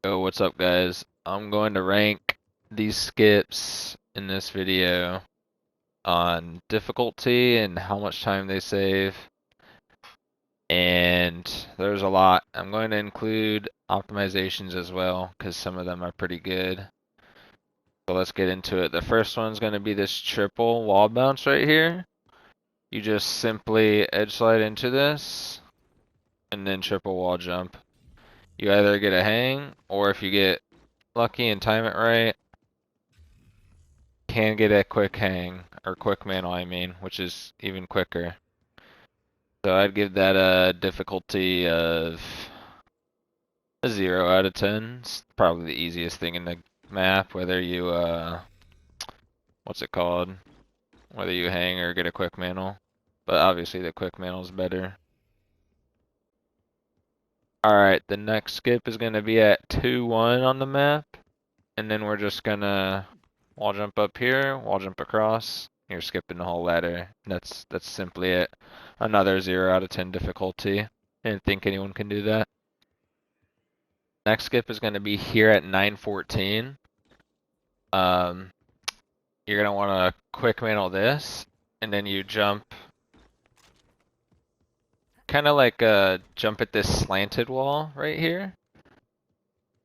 Oh, what's up, guys? I'm going to rank these skips in this video on difficulty and how much time they save. And there's a lot. I'm going to include optimizations as well because some of them are pretty good. So let's get into it. The first one's going to be this triple wall bounce right here. You just simply edge slide into this and then triple wall jump. You either get a hang, or if you get lucky and time it right, can get a quick hang, or quick mantle I mean, which is even quicker. So I'd give that a difficulty of a 0 out of 10. It's probably the easiest thing in the map, whether you, what's it called? Whether you hang or get a quick mantle. But obviously the quick mantle is better. Alright, the next skip is going to be at 2-1 on the map. And then we're just going to wall jump up here, wall jump across. You're skipping the whole ladder. That's simply it. Another 0 out of 10 difficulty. I didn't think anyone can do that. Next skip is going to be here at 914. You're going to want to quick mantle this, and then you jump, kind of like jump at this slanted wall right here.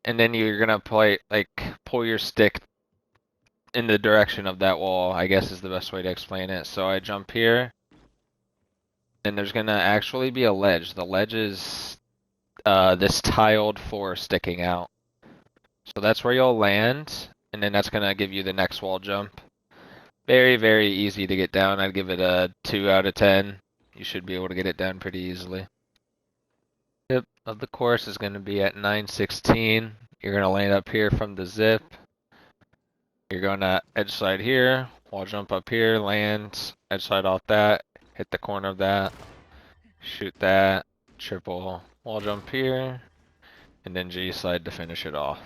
And then you're going to pull your stick in the direction of that wall, I guess is the best way to explain it. So I jump here, and there's going to actually be a ledge. The ledge is this tiled floor sticking out. So that's where you'll land, and then that's going to give you the next wall jump. Very, very easy to get down. I'd give it a 2 out of 10. You should be able to get it down pretty easily. Tip of the course is going to be at 916. You're going to land up here from the zip. You're going to edge slide here, wall jump up here, land, edge slide off that, hit the corner of that, shoot that, triple wall jump here, and then G slide to finish it off.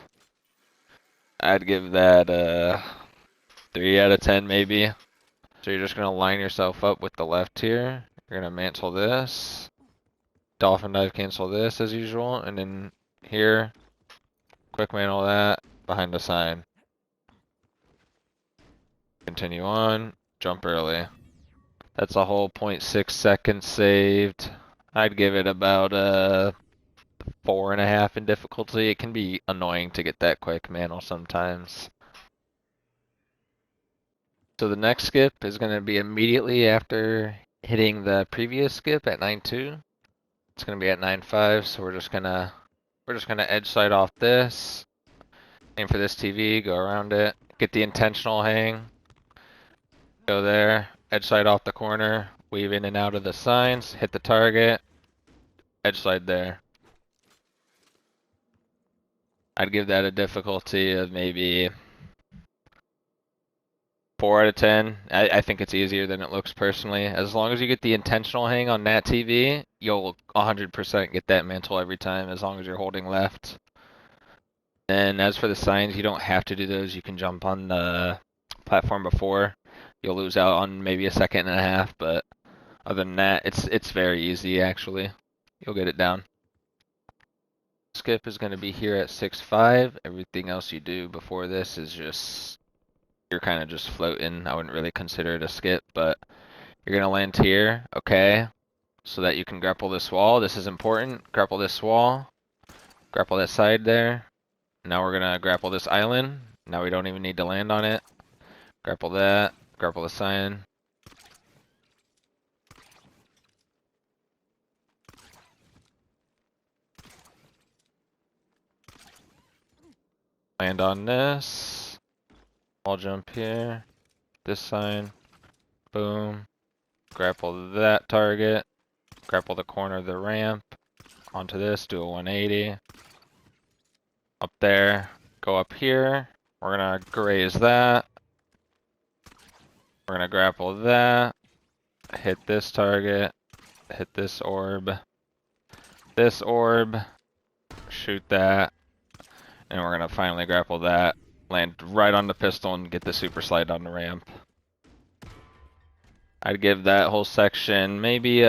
I'd give that a 3 out of 10 maybe. So you're just going to line yourself up with the left here. You're going to mantle this, dolphin dive cancel this as usual, and then here, quick mantle that, behind the sign. Continue on, jump early. That's a whole 0.6 seconds saved. I'd give it about 4.5 in difficulty. It can be annoying to get that quick mantle sometimes. So the next skip is going to be immediately after hitting the previous skip at 9.2. It's going to be at 9.5, so we're just gonna edge slide off this. Aim for this TV, go around it, get the intentional hang. Go there, edge slide off the corner, weave in and out of the signs, hit the target, edge slide there. I'd give that a difficulty of maybe 4 out of 10. I think it's easier than it looks personally. As long as you get the intentional hang on that TV, you'll 100% get that mantle every time as long as you're holding left. And as for the signs, you don't have to do those. You can jump on the platform before. You'll lose out on maybe a second and a half, but other than that, it's very easy actually. You'll get it down. Skip is going to be here at 6.5. Everything else you do before this is just, you're kind of just floating. I wouldn't really consider it a skip, but you're going to land here, okay, so that you can grapple this wall. This is important. Grapple this wall. Grapple that side there. Now we're going to grapple this island. Now we don't even need to land on it. Grapple that. Grapple the sign. Land on this. Wall jump here. This sign. Boom. Grapple that target. Grapple the corner of the ramp. Onto this. Do a 180. Up there. Go up here. We're going to graze that. We're going to grapple that. Hit this target. Hit this orb. This orb. Shoot that. And we're going to finally grapple that. Land right on the pistol and get the super slide on the ramp. I'd give that whole section maybe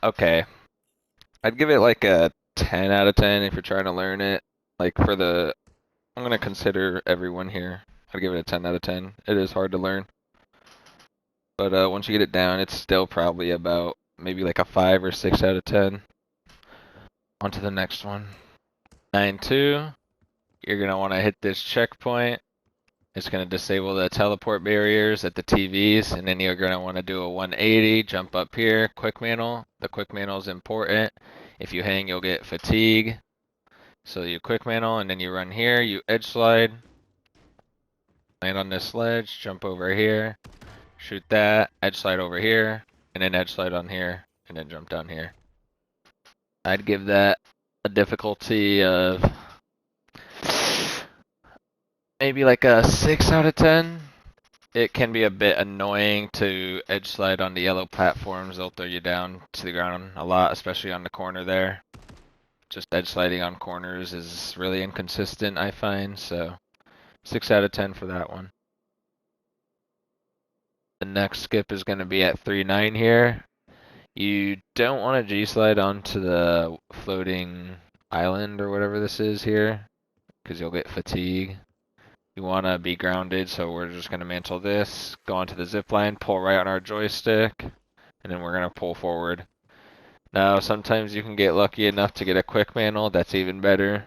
okay. I'd give it like a 10 out of 10 if you're trying to learn it. Like for the, I'm gonna consider everyone here. I'd give it a 10 out of 10. It is hard to learn. But once you get it down, it's still probably about maybe like a 5 or 6 out of 10. On to the next one. 9-2. You're gonna want to hit this checkpoint. It's gonna disable the teleport barriers at the TVs, and then you're gonna want to do a 180, jump up here, quick mantle. The quick mantle is important. If you hang, you'll get fatigue. So you quick mantle, and then you run here, you edge slide, land on this ledge, jump over here, shoot that, edge slide over here, and then edge slide on here, and then jump down here. I'd give that a difficulty of maybe like a 6 out of 10. It can be a bit annoying to edge slide on the yellow platforms. They'll throw you down to the ground a lot, especially on the corner there. Just edge sliding on corners is really inconsistent, I find, so 6 out of 10 for that one. The next skip is going to be at 3-9 here. You don't want to G-slide onto the floating island or whatever this is here, because you'll get fatigue. You want to be grounded, so we're just going to mantle this, go onto the zip line, pull right on our joystick, and then we're going to pull forward. Now, sometimes you can get lucky enough to get a quick mantle, that's even better.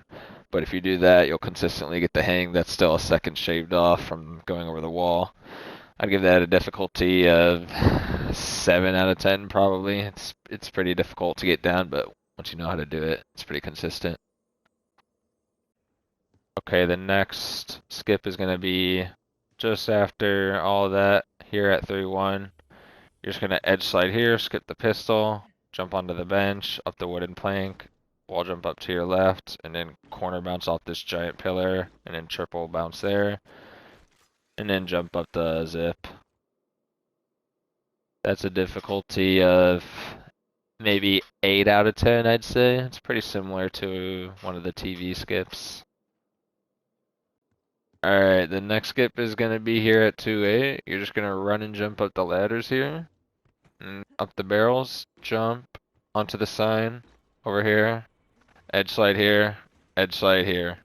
But if you do that, you'll consistently get the hang. That's still a second shaved off from going over the wall. I'd give that a difficulty of 7 out of 10 probably. It's pretty difficult to get down, but once you know how to do it, it's pretty consistent. Okay, the next skip is going to be just after all of that here at 3-1. You're just going to edge slide here, skip the pistol, jump onto the bench, up the wooden plank, wall jump up to your left, and then corner bounce off this giant pillar, and then triple bounce there, and then jump up the zip. That's a difficulty of maybe 8 out of 10, I'd say. It's pretty similar to one of the TV skips. Alright, the next skip is going to be here at 2-8. You're just going to run and jump up the ladders here. And up the barrels, jump onto the sign over here. Edge slide here, edge slide here.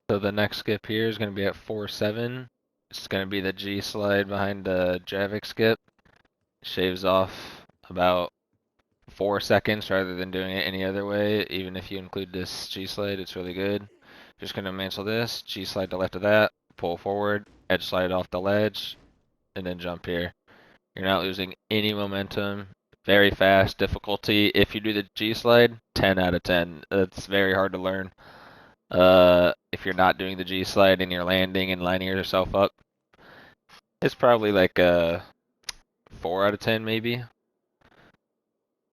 So the next skip here is going to be at 4-7. It's going to be the G slide behind the Javik skip. Shaves off about 4 seconds rather than doing it any other way. Even if you include this G slide, it's really good. Just gonna mantle this, G slide to left of that, pull forward, edge slide off the ledge, and then jump here. You're not losing any momentum. Very fast. Difficulty, if you do the G slide, 10 out of 10. It's very hard to learn. If you're not doing the G slide and you're landing and lining yourself up, it's probably like a 4 out of 10 maybe.